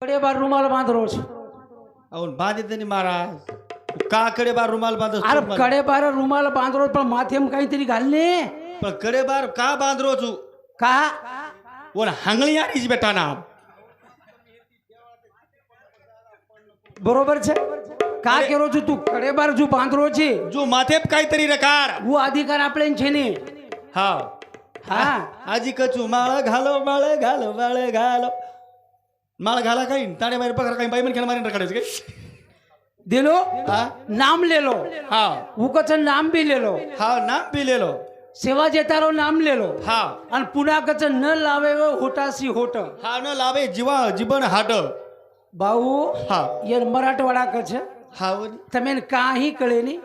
कड़े बार रुमाल बांध रोज అవును బాధ్యతని महाराज काकडे बार रुमाल बांध अरे कड़े बार रुमाल बांध रोज पण माथेम काहीतरी घालणे पण कडे बार का बांध रोज का वो हंगली यारीच बेटा ना बरोबर छे का केरो छू तू कड़े बार जो बांध रोज छे जो माथे काहीतरी रकार वो अधिकार आपले छे ने हा हा आजी कचू माळ घालो माळ घाला काही ताणे बाहेर पगार काही बाई मन खेळ मारीन रकाडायचं काय दिलो हा नाम ले लो हा उकच नाम भी ले लो हा नाम पिलेलो सेवा जेतारो नाम ले लो हा आणि पुन्हा कच न लावे होटासी होट हा न लावे जीवन हाट भाऊ हा ये मराठवाडा कच हा तमेन काही कळे नी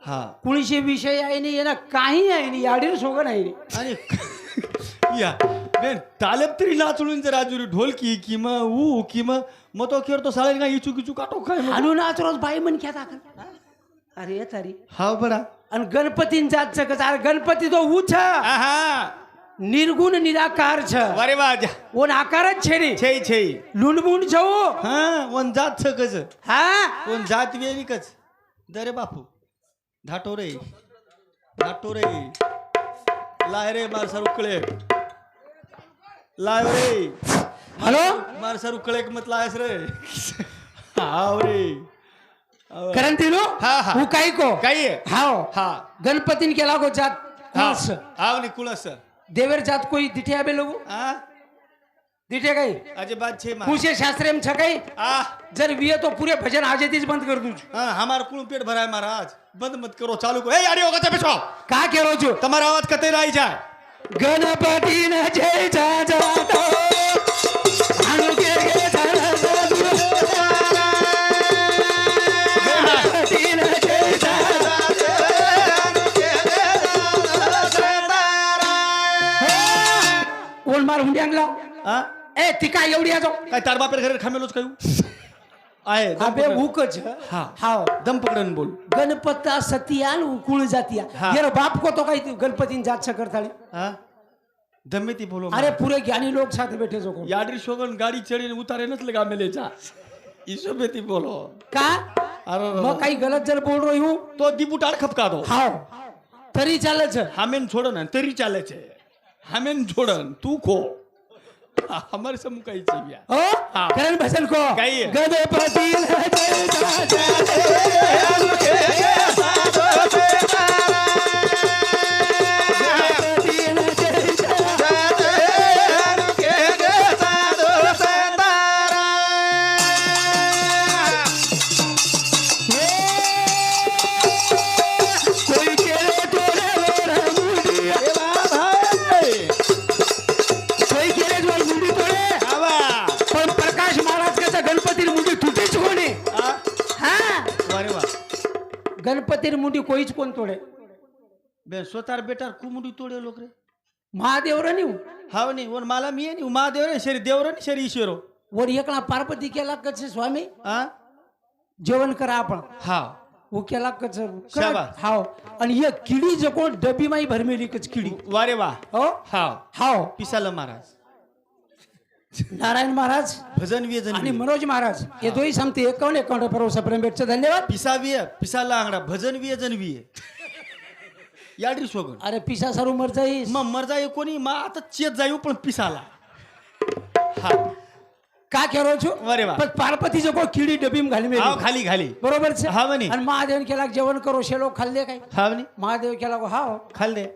हा कुणीशी विषय आहे नी येना काही आहे नी याडीर सोगन आहे नी आणि या बेन तालेब तरी नाचळून जर राजूरी ढोलकी किंवा ऊ किंवा मग तो खेळतो साळे का इचू किचू काटो काय आणू नाच रोज बाई मन क्या दाखल अरे तारी हा बडा आणि गणपतींचा कच अरे गणपती तो उछ हा निर्गुण निराकार छ अरे वाजा ओन आकारच छे रे छे लुणबुण छो हा वन जात छकच हा कोण जात वेनिकच दरे बापू धाटो रे लाय रे मार सर उकळे लाय रे हॅलो मार सर उकळे मत लायस रे हाव रे करण दिलो हा हा हु काय को काही हाव हा गणपतीन केला गो जात कुळस हाव नि कुळस देवर जात कोई दिठे आबे लोगो हा दिठे गई अजिबात छे पूछे शास्त्रे में छकई आ जर विये तो पूरे भजन आजे तीज बंद कर दूं हाँ हमार कुल पेट भरा है महाराज बंद मत करो चालू को ए यारी होगा ते पिछो का केरो छो तुम्हारा आवाज कते राई जाए गणपती न जय जातो अनु के जातो गणपती न जय जातो ओल मार हुंड्यांगला हाँ ए तिका एवढी आजो काय तार बापेर घरे खामेलोच कायू आहे अबे हुकच हाँ हाव दम पकडन बोल गणपता सतियान उकुळ जातिया हाँ. यार बाप को तो काही गणपतीन जात सकरताळी हाँ दमे ती बोलो अरे पूरे ज्ञानी लोग साथ बैठे जो को याडरी शोगन गाड़ी चढ़ी उतारे नत लगा मेले जा इसो बेती बोलो का अरे मैं काही गलत जर बोल रही हूँ तो दीबुटार खपका दो हाव तरी चाले छ हमेन छोड़ो ना तरी चाले छे हमेन छोड़न तू को हमारे से मुकाई चाहिए ओ हाँ. करण भजन को गाइए. गणपती गणपती मुंडी कोईच कोण तोडे बे स्वतार बेटार कुमुडी तोडे लोक रे महादेव नी हाव नी वर माला मी नी महादेव रे शरी देव रे शरी ईश्वरो वर एकला पार्वती केला कच स्वामी हा जेवण करा आपण हा वो केला कच शाबास. हाव आणि ये किडी जो कोण डबी माई भरमेली कच किडी वारे वा हो हाव हाव पिसाला महाराज नारायण महाराज भजन व्यजन आणि मनोज महाराज ये दोही सांगते एकावन्न भरोसा प्रेम भेटचं धन्यवाद पिसाविय पिसाला आंगडा भजन व्यजन विय याडरी सोगन अरे पिसा सारू मर जाईस मग मर जाय कोणी मा आता चेत जाऊ पण पिसाला हा का करो छो अरे वा. पण पार्वती जो को किडी डबी में घाली मेली हाव खाली खाली बरोबर छे हाव नी. आणि महादेव केला जेवण करो शेलो खाल्ले काय हाव नी महादेव केला को हाव खाल दे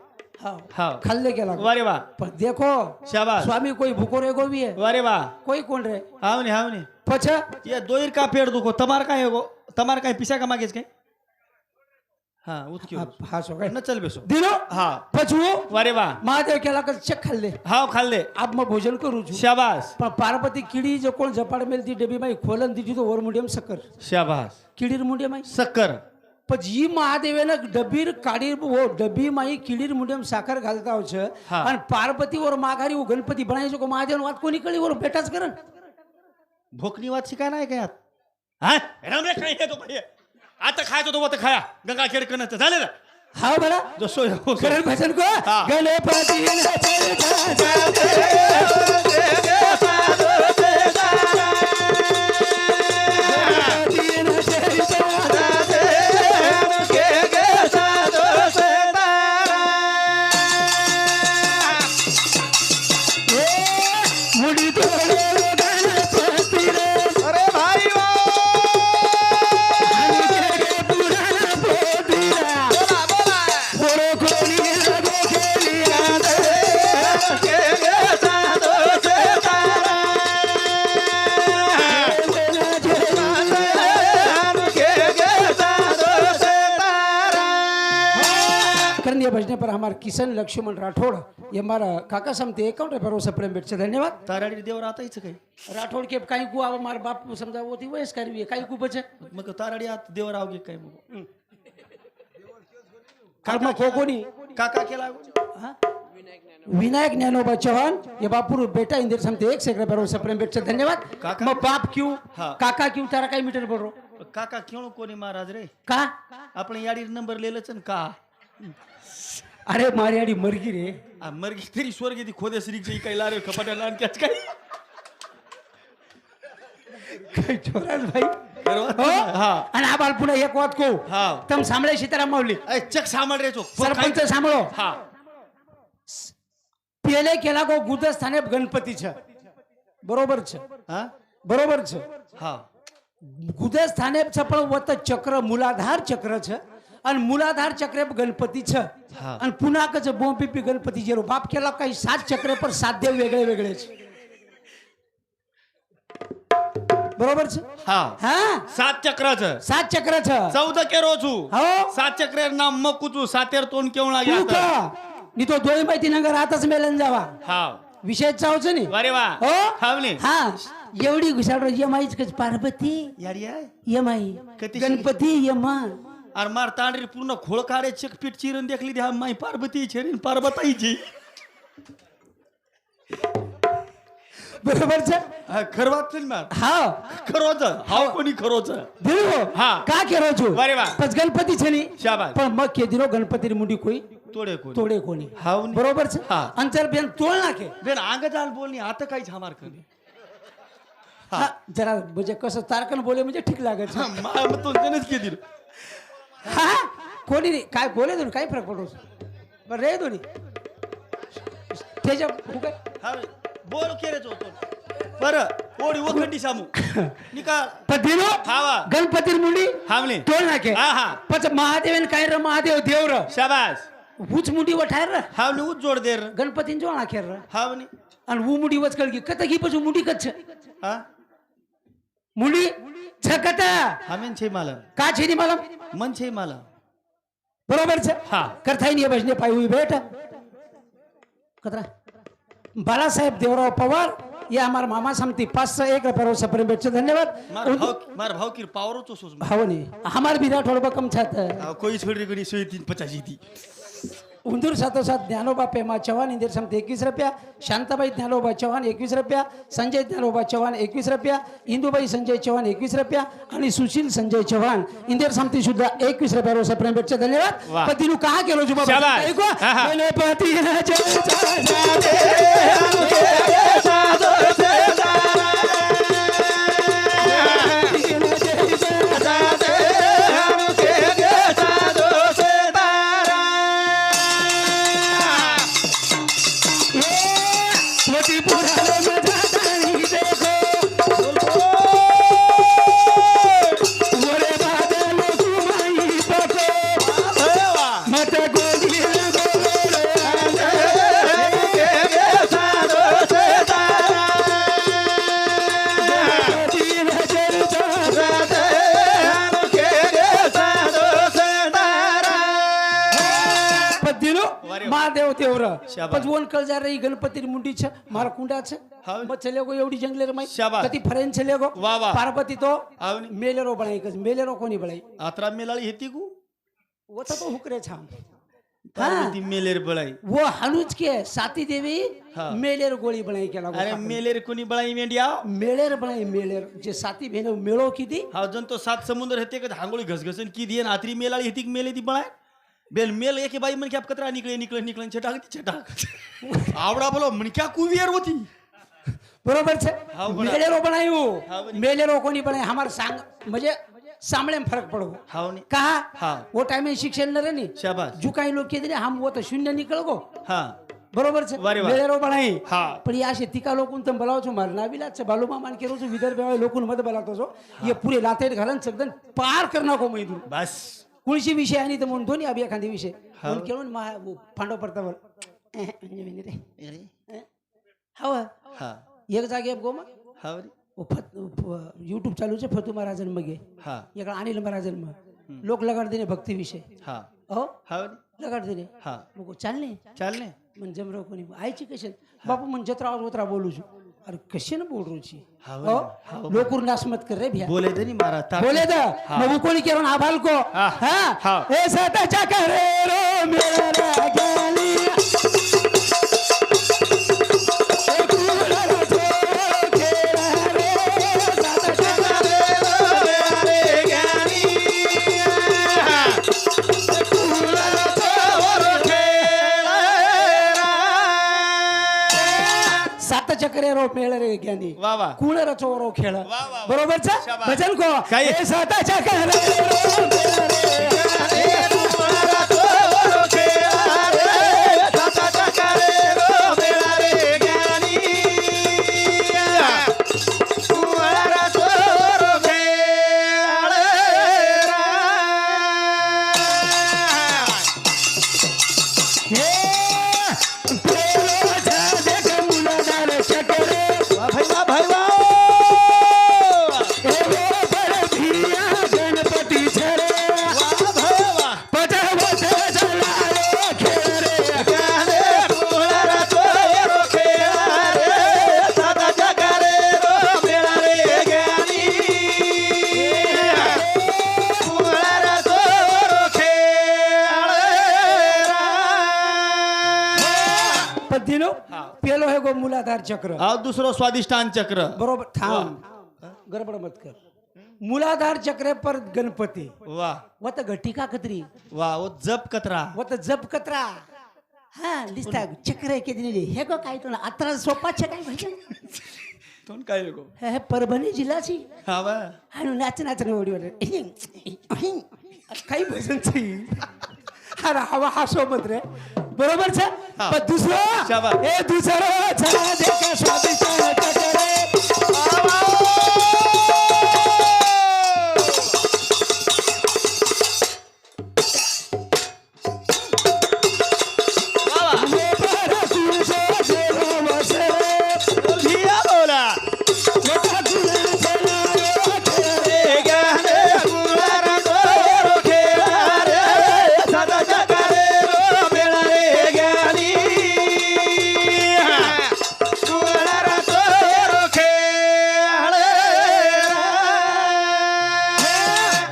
हाव हाव खाल्ले केला को. वारे वा पण देखो शाबास स्वामी कोई भूको रेगो भी है वारे वा कोई कोण रे हाव नी पछ ये दोईर का पेड़ दुखो तमार काय हो तमार काय पिसा का मागेच काय हा उतकी हा सो काय न चल बेसो दिलो हा पछू वारे वा महादेव केला का चक खाल्ले हाव खाल दे अब मैं भोजन करू छू शाबास पण पार्वती किडी जो कोण झपाड मेलती डबी माई खोलन दिठी तो वर मुंडियम सक्कर शाबास किडीर मुंडियम माई सक्कर पण जी महादेवेनं डबीर काडीर वो डबी माई किडीर मुंडियम साखर घालता होछ हा. आणि पार्वती वर माघारी वो गणपती बनायचो को महादेव वात कोणी कळी वर बेटाच करन भोकनी वात शिकाय नाही काय हा राम रे काय हे तो पाहिजे आता खायचो तो आता खाया गंगा खेड कन झाले ना हा बडा जसो करण भजन को हा. गणपती न ये भजने पर हमारे किशन लक्ष्मण राठौड़ ये हमारा काका समते अकाउंट है पर उसे प्रेम भेट से धन्यवाद ताराडी देवर आता इच काही राठौड़ के काही को अब हमारे बाप समझा वो थी वयस करवी है काही को बचे मग ताराडी आत देवर आवगे काय मग काका कोकोनी काका केला हाँ? विनायक ज्ञानोबा चौहान ये बापुर बेटा इंदिर समते एक सेकंड पर उसे प्रेम भेट से धन्यवाद काका? मग बाप क्यों हाँ। काका क्यों तारा काही मीटर बोल रो काका क्यों कोणी महाराज रे का आपण याडी नंबर लिहिलंच न का अरे मारी आडी मरगी रे मरगी तरी स्वर्ग ती खोदे श्रीची काही लारे खपाट्याला आणि त्याच काही काही छोरास भाई बरोबर? हो हा आणि आबाल पुन्हा एक वात को हा तम सांभळे सीताराम माऊली ए, चक सामान रे चोक सरपंच सांभळो हा पेले केला गो गुदस्थाने गणपती छ बरोबर छ हा बरोबर छ हा गुदस्थाने छ पण वत चक्र मूलाधार चक्र छ आणि मूलाधार चक्र गणपती छ हा. आणि पुन्हा कच बोंपिपी गणपती जेरो बाप केला काही 7 चक्र पर 7 देव वेगळे वेगळे छ बरोबर छ हा हा 7 चक्राचं 7 चक्र छ 14 केरो छु हो 7 चक्रेर नाम मकुचू सातेर तोंड केवण तू लागला का नी तो दोय माहिती नगर आताच मेलन जावा हा विषय चावच नाही अरे वा हो हावले हा एवढी घुसाड यमाईच कच पार्वती यार यार यमाई कधी गणपती यमा अरे मार तांडरी पूर्ण खोळ काढे चिकपीट चिरण देखली द्या माई पार्वती छेरीन पार्वताईची बरोबर छ हा खरवात मार हा खरोच हाव कोणी खरोच दिलो हा. का केरो छु अरे वा. पच गणपती छनी शाबास पण मग के दिलो गणपती मुंडी कोई तोडे कोणी तोडे कोणी हाव नी. बरोबर छ हा. अंतर बेन तोड नाके बेन आंग जाल बोलनी आता काहीच हमार कधी हा जरा म्हणजे कसं तारकन बोले म्हणजे ठीक लागत छ. मग तो जनच की दिल हा कोणी नाही काय बोले दोन काय फरक पडतो बरं रे दोन्ही त्याच्या हो काय हा बोल केरेच होतो बर ओडी वखंडी सामू निकाल पण दिलो हावा गणपती मुंडी हावले तोड नाके हा हा पच महादेवन काय र महादेव देव र शाबास हुच मुंडी वठार र हावले उच जोड दे र गणपतीन जो नाखेर र हावनी आणि वो मुंडी वचकल की कत की पछ मुंडी कच्छ हा मुंडी छकत हमेन छे माला का छेनी मला मन छे माला बरोबर छ हा करताई नहीं भजने पाई हुई भेट कतरा बाला साहेब देवराव पवार ये हमारे मामा समती 501 रुपये से प्रेम भेट धन्यवाद मार भाव की पावरो तो सोच हाव नहीं हमारे भी थोड़ा बकम छात कोई छोड़ी गणी 350 थी उंदूर साथोसाथ ज्ञानोबा पेमा चव्हाण इंदिर समते 21 रुपया शांताबाई ज्ञानोबा चव्हाण 21 रुपया संजय ज्ञानोबा चव्हाण 21 रुपया इंदुबाई संजय चव्हाण 21 रुपया आणि सुशील संजय चव्हाण इंदिर समती सुद्धा 21 रुपया रोज प्रेम भेटचे धन्यवाद वाह. पतीनु कहा केलो जुबा शाबास. ऐकू हा, हा. गणपती महादेव तेवर शाबास. पजवून कल जा रही गणपती मुंडी छ मारा कुंडा छ हाव. मग चले गो एवढी जंगले रे माई शाबास. कती फरेन चले गो वाह, वाह. पार्वती तो हाव नी. मेलेरो बनाई कस मेलेरो कोणी बनाई आत्रा मेलाळी हेती गु वो तो हुकरे छाम पार्वती मेलेर बळाई वो हनुज के साती देवी हाँ. मेलेर गोळी बनाई केला गो अरे काका. मेलेर कोणी बळाई मेंडिया मेलेर बनाई मेलेर जे साती बहन मेळो किती हा जन तो 7 समुद्र हेते का हांगोळी घसघसन की दिए आत्री मेलाळी हेती मेले ती बळाय बेल मेल एके बाई मन क्या कतरा निकले छटाक आवडा बोलो मन क्या कुवियर होती बरोबर छे हाव बड़ा. मेलेरो बनायो हाव बड़ी. मेलेरो कोणी बनाई हमार सांग म्हणजे सामळे में फर्क पड़ो हाव नी कहा हाँ. वो टाइम में शिक्षण न रहनी शाबाश जो काही लोग कहते हम वो तो शून्य निकल गो हाँ बरोबर छे वारे वा. मेलेरो बनाई हाँ. पण या शेतिका लोकून तम बोलाव छो मार नाविला छे बालूमा मान के रोज विदर्भ लोकून मत बोलातो छो ये पूरे लातेट घालन सगदन पार करना को मैदू बस कुणशी विषय आणि तर म्हणून दोन्ही अभि एखादी विषय हाव. म्हणून केळून पांडव परतावर हवा हाँ एक जागे गो मग हाव रे यूट्यूब चालू छे फतू महाराजन मगे हाँ एक अनिल महाराजन मग लोक लगाड देने भक्ती विषय हाँ हो हाव रे लगाड दिले हा मग चालले चालने म्हणजे जमरो कोणी आयची कशी बापू म्हणजे जत्रा उतरा बोलू छु अरे कशी ना बोल रुची हा लोकुर नाश मत कर रे भैया बोले दे नी मारा ताक. बोले दा मग कोणी केलं आभाल को हा. हा हा. ए सताच्या करे रो मेरा गाली ए कुला रो खेळा रे सताच्या करे रो मेरा गाली कुला रो सात चक्रे रो मेळ रे ज्ञानी वा वा कुळ रचो खेळ वा, वा. बरोबरच शाबास. भजन को काय? हे साताच्या करे रो मेळ रे पद्धतीनो पेलो है गो मूलाधार चक्र हा दुसरं स्वादिष्टान चक्र बरोबर थांब गडबड मत कर मूलाधार चक्र पर गणपती वा वत घटिका कत्री वा ओ जप कतरा वत जप कत्रा हा दिसता चक्र के दिले हे गो काय तुला आता सोपा छे काय भजन तोन काय नको हे परभणी जिल्हाची हा वा आणि नाच नाच ओडीवर काही भजन ची अरे हवा हा सोबत रे बरोबर छे हा. पण दुसरं शाबास. ए दुसरं चला देखा स्वादिष्ट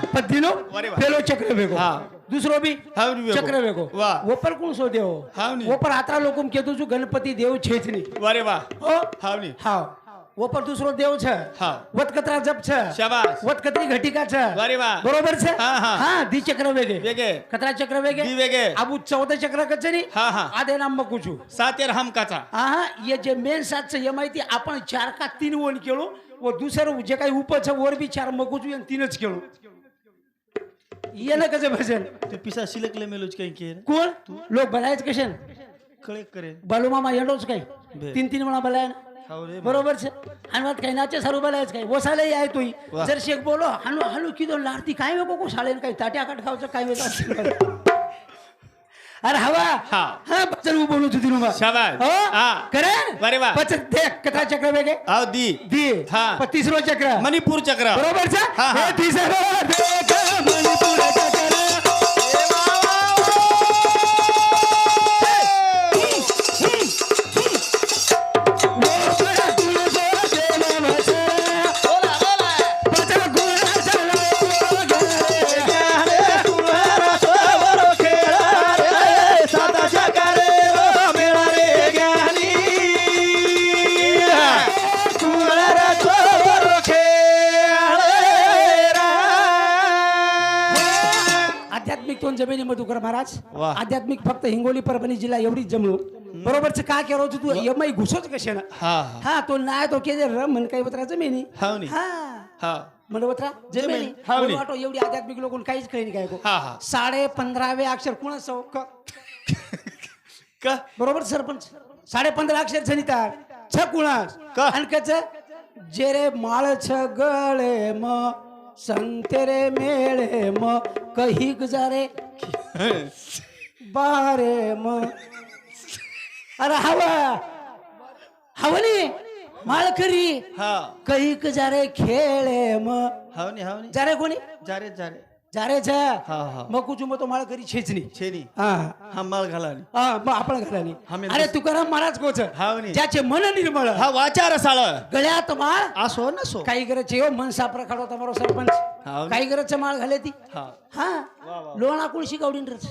चक्र पेलो चक्र वेगो हा. दुसरो भी हाव नी वेगो. चक्र वेगो वाह. वपर कोण सो देव हाव नी. वपर आत्रा लोकम केतु छु गणपती देव छेच नी वारे वा ओ हाव नी हाव वपर दुसरो देव छ हा. वत कतरा जप छ शाबास वत कतरी घटिका छ वारे वा बरोबर छ हा, हा. हा दी चक्र वेगे वेगे कतरा चक्र वेगे दी वेगे अब 14 चक्र कचरी हा, हा. आधे नाम मकुचू सातेर हमकाचा हा ये जे मेन सात छ ये माहिती आपण 4 का 3 वन केलो व दुसरं जे काही उप छ वर बी 4 मकुचू आणि 3च केलो ये ना कसे भजन ते पिसा सिलकले मेलोच काही के कोण लोक बनायच कसे कळे करे बालू मामा येडोच काय बे. 3 वेळा बनाय हाव रे बरोबर छे आणि मत काही नाचे सारू बनायच काय वसाले आहे तोही वाह. जर शेक बोलो हनु हनु किदो लारती काय वेगो को शाळेन काय ताट्या काट खावचं काय वेगो अरे हवा हा. हा बचन बोलू तुझी नुमा शाबास. हो हा. करे वारे वा. बचन देख कथा चक्र वेगे हाव दी दी हा. पण तिसरो चक्र मणिपूर चक्र बरोबर छे हा, हा. हे तिसरो देख मणिपुर चक्र जमिनी मधुकर महाराज वाह. आध्यात्मिक फक्त हिंगोली परभणी जिल्हा एवढीच जमलो बरोबर काय केलं होतं तू यमाई घुसोच कशा ना हा हा तो नाही तो के मन काही वत्रा जमिनी हाव नी. हा हा मन वत्रा जमिनी हाव नी. वाटो एवढी आध्यात्मिक लोकून काहीच कळी नाही काय गो. हा हा 15.5 अक्षर कुणा सौ का बरोबर सरपंच 15.5 अक्षर झनितात छ कुणास का? आणि कच जे रे माळ छ गळे म संतेरे मेळे म कही गुजारे बारे म अरे हवा हवनी माळकरी हा कही गुजारे खेळे म हाव नी जारे कोणी जारे जारे જારે છે હા હા મકુચું તો માળ કરી છે જ નહીં છે ની હા હા માળ ઘાલાની હા આપણે ઘરાની અમે અરે તુકારામ મહારાજ કહો છે હાવ ની જ્યાં છે મન નિર્મળ હા વાચા રસાળ ગળ્યા તો માળ આ સો ને સો કાઈ કરે છે એવો મન સાપ રખાડો તમારો સરપંચ હાવ ની. કાઈ કરે છે માળ ઘાલેતી હા હા વાહ, વાહ. લોણા કુળ શીખવડીને રસ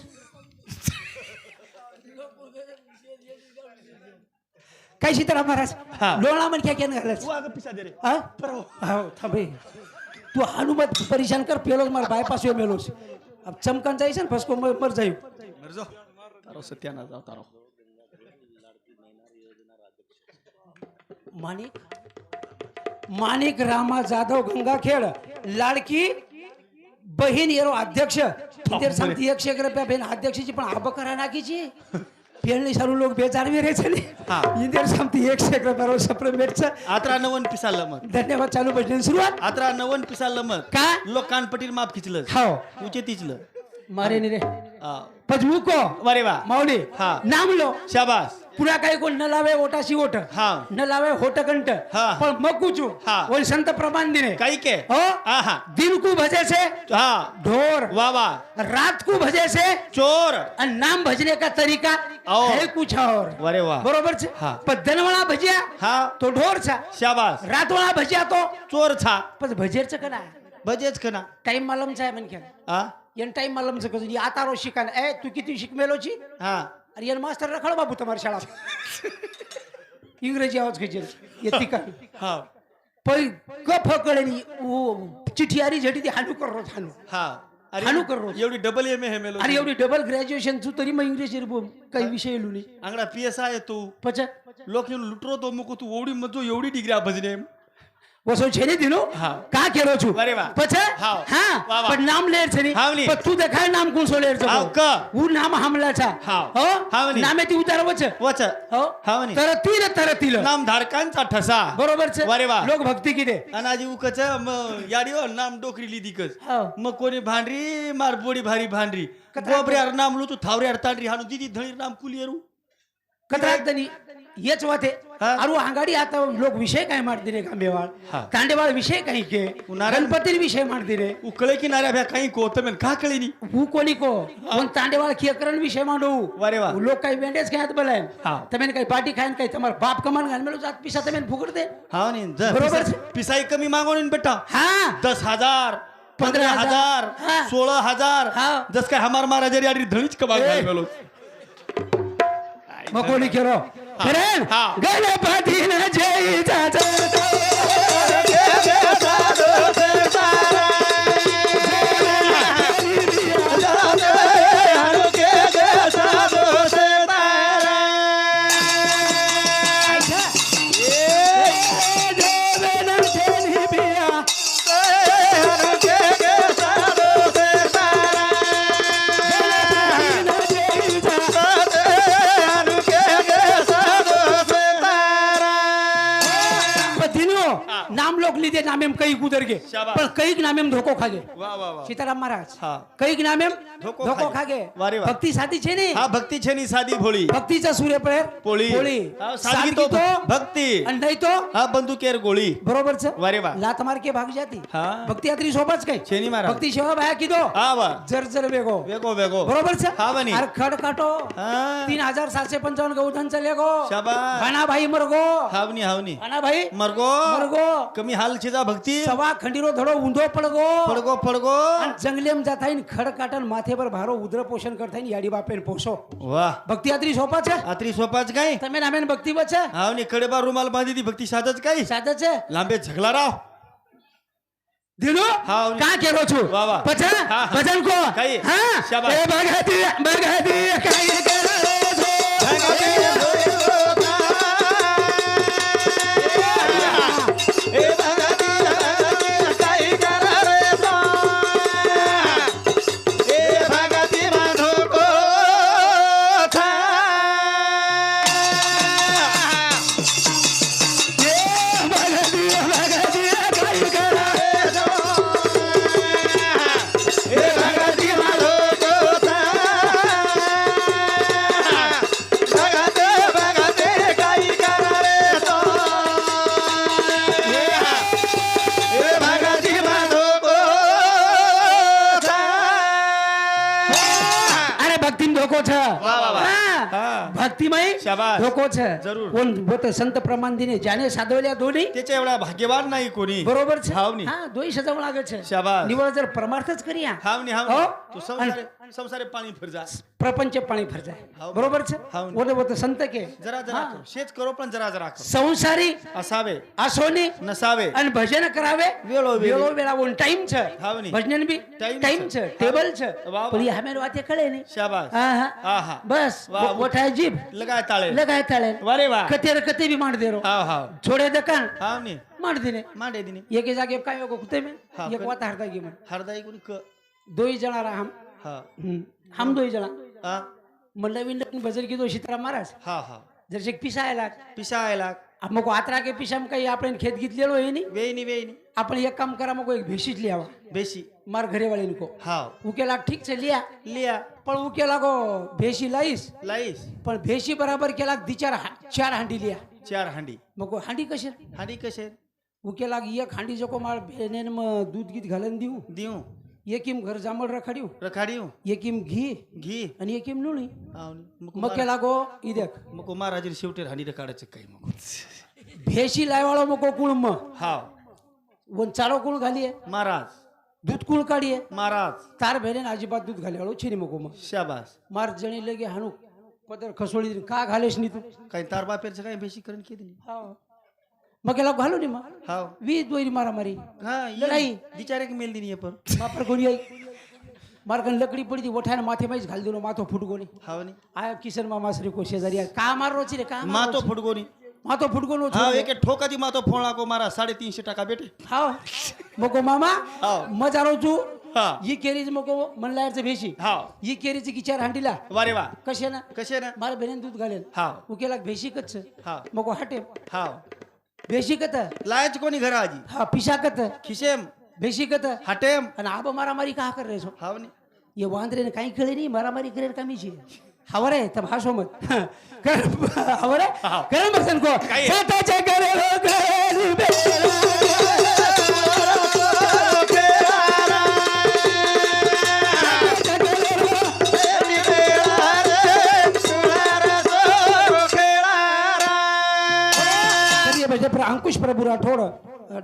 કઈ સીતારામ મહારાજ હા. લોણા મને ક્યાં ક્યાં ઘાલે છે તું આગળ પીછા દે રે હા હા થાંભી તું હાનું મત પરેશાન કર પેલો જ મારા બાયપાસ એ મેલો છે अब ચમકાન જાય છે ને ફસકો મર જાય મરજો તારો સત્યાના જાવ તારો માનિક માનિક રામા જાદવ ગંગાखेड लाडकी बहीण એરો અધ્યક્ષ ઇન્દર શાંતિ 100 રૂપિયા બેન અધ્યક્ષજી પણ આ બકરા નાખી છે પેલની સારું લોક બે ચારવી રહે છે ને હા. ઇન્દર શાંતિ 100 રૂપિયા સપ્લિમેન્ટ છે આત્રા નવન पिसा लमत धन्यवाद चालू भजन सुरुवात आत्रा नवन पिसा लमत का लोक कान पटील माप खिचलं हाव उचे तिचलं मारे नहीं रे हा पजमू को वारे वा माऊली हाँ. नाम लो शाबास पुरा काही कोण न लावे ओटाशी ओट हाँ. न लावे होट कंट हाँ. पण मकुचू हाँ. ओल संत प्रमाण दिने काही के हो आहा दिन को भजे से हा ढोर वा वा रात को भजे से चोर और नाम भजने का तरीका और. है कुछ और वारे वा बरोबर छे हाँ. पण धन वाला भजिया हा तो ढोर छा शाबास रात वाला भजिया तो चोर छा पण भजेर च कना बजेच कना टाइम मालम छाय मन क्या हा येन टाइम मालम च कजो आता रो शिकान ए तू किती शिकमेलो छी हा अरे यार मास्टर रखड़ बाबू तुम्हारी शाळा इंग्रजी आवाज खिचेल येती का हा पण क फकळणी चिठ्ठी आरी झटी ती हानू कर रोज हानू हा हानू कर रोज एवढी डबल एम हे मेलो अरे एवढी डबल ग्रॅज्युएशन तू तरी मग इंग्रजी काही विषय लुनी आंगडा पीएसआय तू पच लोक येऊन लुटरो तो मुको तू ओवडी मजो एवढी डिग्री आ भजने वसो छेने दिनो हाँ. का केरो छु अरे वाह. पच हाँ. हां वाह, वाह. पण नाम लेर छनी हाव नी. पण तू देखाय नाम कोण सोलेर छ हाव का? उ नाम हमला छा हाव. हो हाव नी. नामे ती उतार वच वच हो हाव नी. तरतील नाम धाडकांचा ठसा बरोबर छे वारे वा. लोक भक्ती किदे अनाजी उकच मग याडीओ नाम डोकरी लिदी कस हाव मग कोणी भांडरी मार बोडी भारी भांडरी गोबरे यार नाम लू तू थावरे यार तांडरी हानु दीदी धणी नाम कुलियरू कत्राक दनी येच वाते हाँ. अरु आंगाडी आता लोक विषय काय मारती रे गांबेवाळ हाँ. तांडेवाळ विषय काही के नारायण- गणपती विषय मारती रे उकळे की नाऱ्या भ्या काही कोतमेन का कळीनी हु कोणी को पण तांडेवाळ खियकरण विषय मांडू वारे वा. लोक काही वेंडेच काय बोलाय हाँ. तमेन काही पार्टी खायन काही તમાર બાપ કમાન ગાન મેલો જાત પીસા તમેન ફુગડ દે हाव नी बरोबर छे. पिसाई कमी मागवणी बेटा हा 10,000 15,000 15,000 हाँ. 16,000 हाँ. जस काय हमार महाराज यारी धणीच कमाल ए. मेलो मकोनी केरो करेन हाँ. गणपती न जय जाता नाम लोग लीधे नामे कई गुजर गे शाबाश. पण कई नामे धोको खागे वाह वाह वाह सीताराम महाराज हाँ. कई नामे धोको धोको खागे. खागे वारे वा. भक्ती साधी छे ने हा भक्ती छेनी सादी भोळी भक्तीचा सूर्य प्रेर पोळी पोळी हा, सादगी तो भक्ती आणि नाही तो हा बंदुकेर गोळी बरोबर छ वारे वा. लात मार के भाग जाती हा. भक्ती यात्री सोबत काय छेनी महाराज. भक्ती सेवा भाया किदो हा वा जर जर वेगो वेगो वेगो बरोबर छ हा बनी. अरे खड काटो हा 3755 गौधन चले गो शाबास. खाना भाई मरगो हावनी हावनी खाना भाई मरगो मरगो कमी हाल छिजा भक्ती सवा खंडीरो धडो ऊंधो पडगो पडगो पडगो आणि जंगलेम जाताईन खड काटन माथेवर भारो उद्र पोषण करताईन याडी बापेन पोसो वाह भक्ती यात्री सोपा छ आत्री सोपाच काय તમે નામેન ભક્તિ વચ્ચે हावनी कडेबा रुमाल बांधी दी भक्ती साधच काय સાદા છે लांबे झगला राव દિલો હા. કા કેરો છું વાહ, વાહ. પછી હા, હા. ભજન કો કઈ? હા શાબાશ. એ ભગતી ભગતી કાઈ કરો છો भक्तिमय शाबास. डोकोच जरूर. कोण बोलते संत प्रमाणदिने ज्याने साधवल्या दोन्ही त्याच्या एवढा भाग्यवान नाही कोणी बरोबर છે हाव नी. હા દોઈ સજાવણ આગળ છે શાબાસ. નિવળ જર પરમાર્થ જ કર્યા हावनी हो? हावनी तू संसारे पाणी फिर जा प्रपंच पाणी ફર જાય हाव. बरोबर છે हाव. બોલે બોलते संत के जरा जरा करो शेच करो पण जरा जरा करो संसारी असावे आसोनी नसावे અને ભજન કરાવે વેળો વેળા ઓન ટાઈમ છે હાવ ની. ભજન બી Time ટાઈમ છે. છે ટેબલ છે વાહ, વાહ. પણ એ હમે વાતે કળે નહીં शाबास હા હા आहा બસ વાહ. ઓઠાય જીભ लगाय ताळे લગાય તાળે वारे वा કતે કતે બી માંડ દેરો हाव हाव छोड़े दकान हावनी માંડ દેને मांडे दिनी एके जागे काय हो कुते में हा, एक पण- वाता हरदा गे में हरदाई कोणी क दोई जणा रा हम हा हम दोई जणा हा म्हणलं विंड बजर की दो सीताराम महाराज हा हा जरसे पिसायला पिशा आयला अब मग आत्रा के पिशाम काही आपण खेत घेतलेलो आहे नी वेईनी आपण एक काम करा मग एक भेशीच लियावा बेशी मार घरे वाले को हाव उकेला ठीक से लिया लिया पण उकेला गो भेशी लाईस लाईस पण भेशी बराबर केला दिचार चार हांडी लिया चार हांडी मग हांडी कशी हांडी कसे उकेला एक हांडी जो को मार बेने मग दूध गीत घालन देऊ देऊ एकीम घर जांभळ रखाडीव रखाडीऊ एकीम घी घी आणि एकीम नुळी आवनी मग केला गो ई देख मग महाराज शेवटी हांडी काढायचं काही मग भेशी लायवाळो मग कुळ मग हाव वन चारो कुळ घालिये महाराज दूध कुळ काढिये महाराज तार भेले अजिबात दूध घालिवाळो छिनी मग मग शाबास मार जणी लगे हाणू पदर खसोळी दिली. का घालेस नी तू काही तार बापेरचं काही बेशी करून केली मग केला घालू नी मग हाव वी दोरी मारामारी हा लढाई. बिचारे की मेल दिनी पर मापर कोणी आई मार्गन लकडी पडी ती ओठाने माथे माहीच घाल दिलो माथो फुटगोनी हावनी आया किसन मामा श्री को शेजारी आहे. का मार रोची रे का मातो फुटगोनी माथो फुटगोन हाव एक ठोका दी मातो फोळा को मारा 350 टका बेटे हाव मको मामा हाव. मजा रोचू हा ही केरीज मको म्हणलायरचं भेशी हाव ही केरीची की चार हांडीला वारे वा कशे ना कसे ना मारा बेनेन दूध घालेल हाव उकेला भेशी कच हाव मको हटे हाव भेशी कत लायच कोणी घर आजी हा पिशा कत खिशेम भेशी कत हटेम आणि आबा मारामारी का कर रे सो हावनी ये वांद्रे ने काही कळे नाही मारामारी करेल का मीची हवर आहे तब हासो मत कर हवर आहे हाव. कर बसन को काही आहे. स्वतःच्या करेल करेल बेला. तर ये भजे पर अंकुश प्रभू राठोड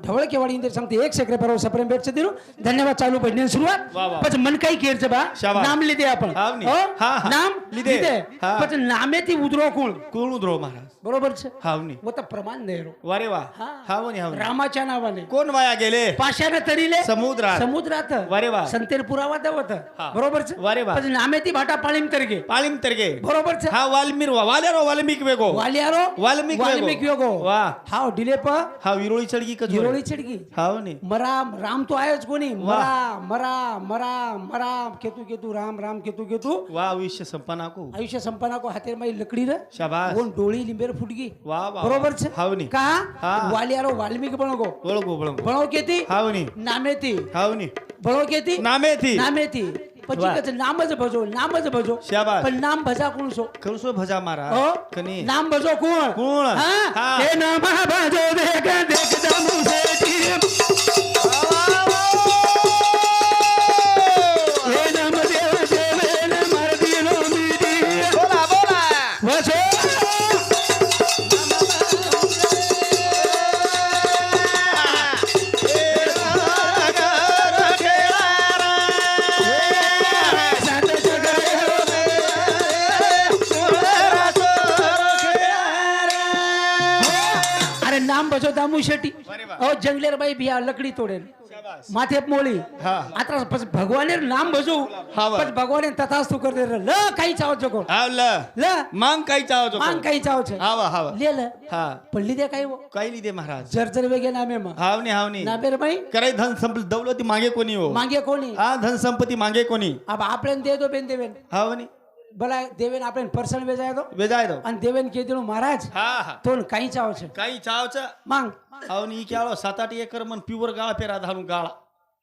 ढवळकेवाडी इंदर सांगते 1 सेकंड पर सप्रेम भेटचे दिलो धन्यवाद चालू भजन सुरुवात वा, वा. પછી मन काही केरचं बा शाबास. नाम लिदे आपण हाव नी. हो? हा, हा. नाम लिदे. लिदे हा. પછી नामे ती उदरो कोण कोण उद्रो महाराज बरोबर છે हावनी वो तर प्रमाण नाही रो वारे वा हा. हावनी हावनी रामाच्या नावाने कोण वाया गेले पाशाने तरीले समुद्रात समुद्रात वारे वा. संतेर पुरावा दवत हा. बरोबर છે वारे वा. પછી नामे ती भाटा पाळीम तरगे पाळीम तरगे बरोबर છે हा वाल्मीर वाल्यारो वाल्मिक वेगो वालियारो वाल्मिक वाल्मिक योगो वा हाव डिलेप हा विरोळी चढगी कच हिरोळी चढगी हावनी मरा राम तो आहेच कोणी वा. मरा मरा मरा मरा केतू केतू राम राम केतू केतू वा आयुष्य संपना को आयुष्य संपना को हातेर माई लकडी रे शाबास कोण डोळी लिंबेर फुटगी वा वा बरोबर છે हावनी का हा. वालियारो वाल्मिक बणगो बोळगो बणो केती हावनी नामेती हावनी बणो केती नामेथी नामेती પછી वा. કચ નામ જ ભજો શાબાસ. પણ નામ ભજા કોણ છો खरसो भजा मारा हो कनी નામ ભજો કોણ कोण હા हा. એ નામ ભજો દેખ દેખ દમુ સેઠી એ નામ દેવ દેવેન મરદીનો મીડી बोला बोला વસો સાત જગરે अरे नाम भजो दामू शेट्टी अरे वा. अहो जंगलेर बाई बिया लकडी तोडेल शाबास माथे मोळी हा. आता भगवानेर नाम भजू हा वा. पण भगवाने तथाच तू करते ल काही चाव जगो आवलं ल मांग काही चावतो मांग काही चाव छे हावा हावा ले ल हा पडली दे काही वो काही लिदे महाराज जर वेगे नामे मा हावनी हावनी नामेर बाई करे धन संपत्ती दौलती मागे कोणी हो मागे कोणी हा धन संपत्ती मागे कोणी अब आपल्यान दे दो बेन देवेन हावनी भला देवेन आपण पर्सन वेजाय दो वेजाय दो आणि देवेन के दिलो महाराज हा हा तो काही चाव छे काही चावच मांग हावनी क्याळो 7-8 एकर मन प्युअर गाळा पेरा धालू गाळा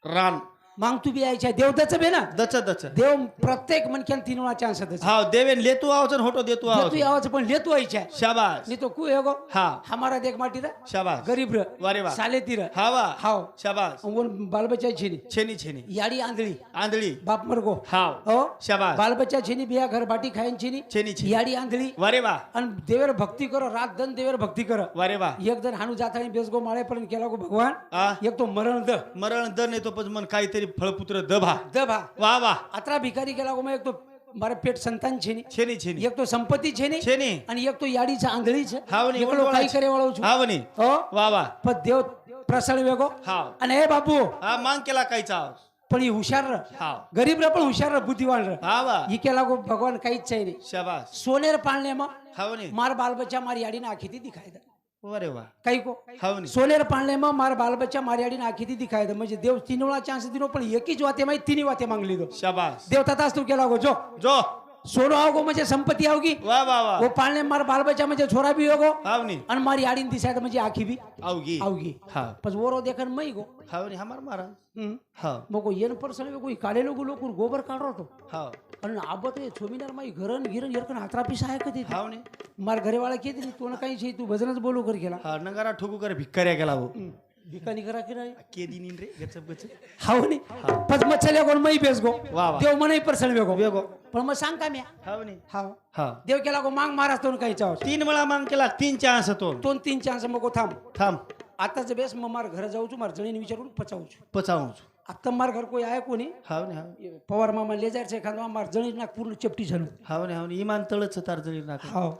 रान मग तू बी यायच्या देवताचं बे ना दच दच देव प्रत्येक मनक्यान 3 वेळा चान्स देतो हा देवेन लेतू आवाज होतो देतू तू आवाज यावाचं पण लेतो व्हायच्या शाबास नहीं तो कु एगो हा हमारा देख माटी रा शाबास गरीब र वारे वा साले तीर हा वा हाव शाबास वो बाल बच्चा छीनी छेनी छेनी याडी आंधळी आंधळी बाप मरगो हाव हो शाबास बाल बच्चा छीनी बिया घर बाटी खायन छीनी छेनी छेनी याडी आंधळी वारे वा आणि देवर भक्ती करो रात दिन देवर भक्ती करो वारे वा एक जण हाणू जाता आणि बेसगो माळे पण केला गो भगवान आ एक तो मरण द मरण दर नेतो पण मन काहीतरी फळपुत्र दभा दभा वा वा अतरा भिकारी केला गो मग एक तो मारे पेट संतान छेनी छेनी छेनी एक तो संपत्ती छेनी छेनी आणि एक तो याडीचा आंधळी छे हावनी एकलो काही करे वाळो छु हावनी हो वा वा पण देव प्रसन्न वेगो हाव आणि हे बाबू हा मांग केला काहीचा आवाज पण ही हुशार र हाव गरीब र पण हुशार र बुद्धिवान र हा वा ही केला गो भगवान काहीच आहे नाही शाबास सोनेर पाळणे मग हावनी मार बाल बच्चा मार याडी ना आखी ती दिखाई दे वारे वा काही को हावनी सोनेर पाळणे मग मार बाल बच्चा मार याडी ना आखी ती दिखाई दे म्हणजे देव 3 वेळा चान्स दिनो पण एकीच वाते माहिती 3 वाते मागली दो शाबास देव तथाच तू केला गो जो जो सोनो आओगो म्हणजे संपत्ती आओगी वा वा वा वो पाळणे मार बाल बच्चा म्हणजे छोरा भी होगो हावनी आणि मार याडीन दिसाय म्हणजे आखी भी आवगी आओगी हा पण वरो देखन मई गो हावनी हमार महाराज हा मग येन परसन कोई काले लोग लोक गोबर काढ तो हा आणि आबत छोमीनार माई घरन गिरन यरकन हातरा पिसा आहे कधी हावनी मार घरेवाळा के दिली तोन काही छे तू भजनच बोलू कर केला हा नगारा ठोकू कर भिक्काऱ्या गेला हो भिकानी करा की नाही के दिनीन रे गचप गचप हावनी पच मच्छल्या कोण मई बेस गो वा वा देव मनाई परसन वेगो वेगो पण मग सांग का म्या हावनी हाव हा देव केला गो मांग महाराज तोन काही चाव 3 वेळा मांग केला 3 चान्स तो 2-3 चान्स मग थांब थांब आताच बेस मग मार घर जाऊ मार जणीन विचारून पचावू पचावू आता मार घर कोई आहे कोणी हावनी हावनी पवार मामा ले जायचे खांदवा मार जणीन ना पूर्ण चपटी झालो हावनी हावनी इमान तळच तार जळी नाक हाव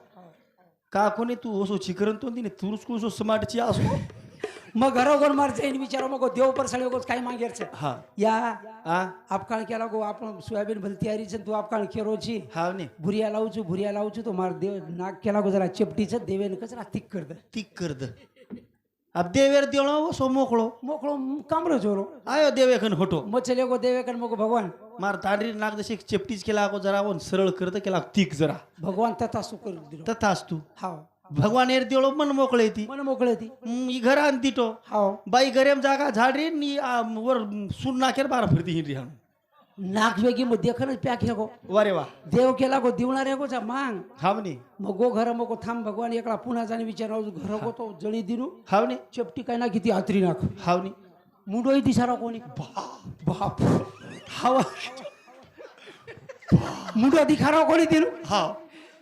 का कोणी तू ओसो चिकरन तो दिने तुरुस कुसो स्मार्टची असो मग घरोघर मार जाईन विचारो मग देव पर सळे गोच काय मागेरचे हा या आ आपकाळ केला गो आपण सोयाबीन भल तयारी छे तू आपकाळ केरोची हावनी भुरिया लावू तो मार देव नाक केला गो जरा चपटीच देवेन कचरा तिक कर दे ती करद अब देवेर देवळो सो मोकळो मोकळो कामरो जोरो आयो देवेकन होटो मचले गो देवेकन मग भगवान मार तांडरी नाक जशी चेपटीच केला गो जरा वन सरळ करत केला तीक जरा भगवान तथा सुकर दिलो तथाच तू हाव भगवान एर देवळो मन मोकळे ती मन मोकळे ती ई घरान दिटो हाव बाई गरेम जागा झाडरी नी वर सुन नाकेर बारा फिरती हिंडी हाण नाक वेगी मग देखनच प्याक हे गो वारे वा देव केला गो दिवणार हे गोचा मांग हावनी मग गो घर मग थांब भगवान एकला पुन्हा जाणे विचाराव घर गो तो जळी दिनू हावनी चपटी काय ना किती आतरी नाक हावनी मुंडोई दिसारा कोणी बाप हवा मुंडो दिखारा कोणी दिनू हा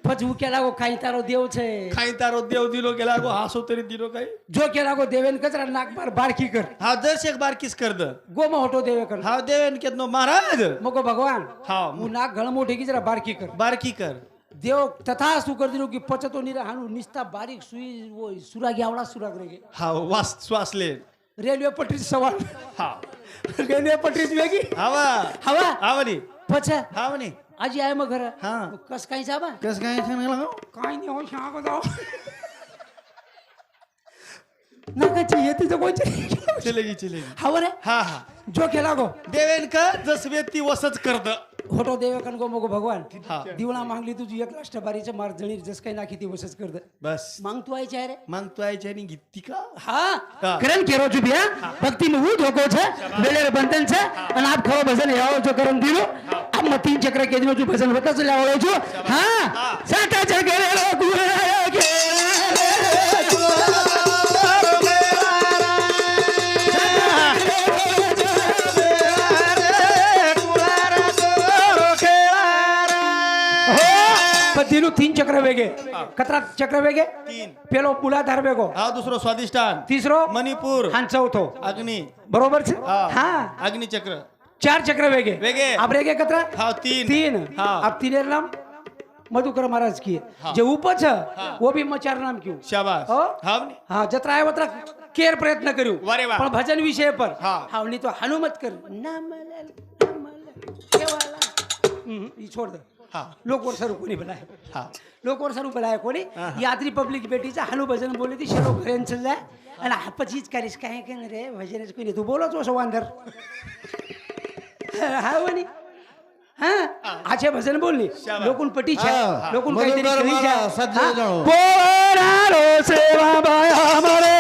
पचू केला गो काही तारो देव छे खाई तारो देव दिलो गेला गो हासो तरी दिलो काय जो केला गो देवेन कचरा नाक बार बारकी कर हा दर्श एक बार किस कर द गो म होतो देवे कर हा देवेन केतनो महाराज मग गो भगवान हा मु नाक गळ मोठी की जरा बारकी कर बारकी कर देव तथा सुकर दिलो की पचतो निरा हाणू निस्ता बारीक सुई वो सुरागी आवडा सुराग रे हा वास श्वास ले रेल्वे पटरी सवाल हा रेल्वे पटरीच वेगी हवा हवा हावनी पछ हावनी आजी आहे मग घर हा कस काही जाबा कस काय सांगला काय नाही हो शाग जाओ नकाची येते तर कोणची चलेगी हवा रे हा हा जो केला गो देवेन का जस व्यक्ती वसच करत होतो देवेकन गो मग भगवान हा दिवळा मागली तुझी एक लास्ट बारीच्या मार जळीर जस काही नाखी ती वसच कर दे बस मांग तू आयची आहे रे मग तू आयची आणि गीती का हा हा. करण केरो जुबिया भक्ति में वो धोको छे बेलेर बंधन छे અને આપ ખરો ભજન આવો છો કરમ દીનો આપ મ 3 ચક્ર કે દિનો જો ભજન હોતા ચલે આવળો છો હા સાટા ચક્ર રો ગુરા કે दिनो 3 चक्र वेगे कतरा चक्र वेगे 3 पेलो पुलाधार वेगो हा दुसरो स्वादिष्टान तिसरो मणिपूर आणि चौथो अग्नि बरोबर छे हा हा अग्नि चक्र 4 चक्र वेगे वेगे आप रेगे कतरा हा 3 तीन हा अब तीनेर नाम मधुकर महाराज की जो ऊपर छ वो भी मचार नाम क्यों शाबाश हो? हावनी हाँ जत्रा है वत्रा केर प्रयत्न करू वारे वा. पण भजन विषय पर हा. हाँ नहीं तो हनुमत कर ये छोड़ दे हा लोक वर सरू कोणी बनाय हा लोक वर सरू बनाय कोणी यात्री पब्लिक बेटीचा हनु भजन बोले ती शेरो घरेन चल जाय आणि आपचीच करीस काय के रे भजनच कोणी तू बोलच असो वांदर हा वनी हाँ आचे भजन बोलनी शाबाश. लोकुन पटी छे हाँ, लोकुन मधुकर काहीतरी कही मला छे सज्जन जाणो. पोरारो सेवा बाया मारे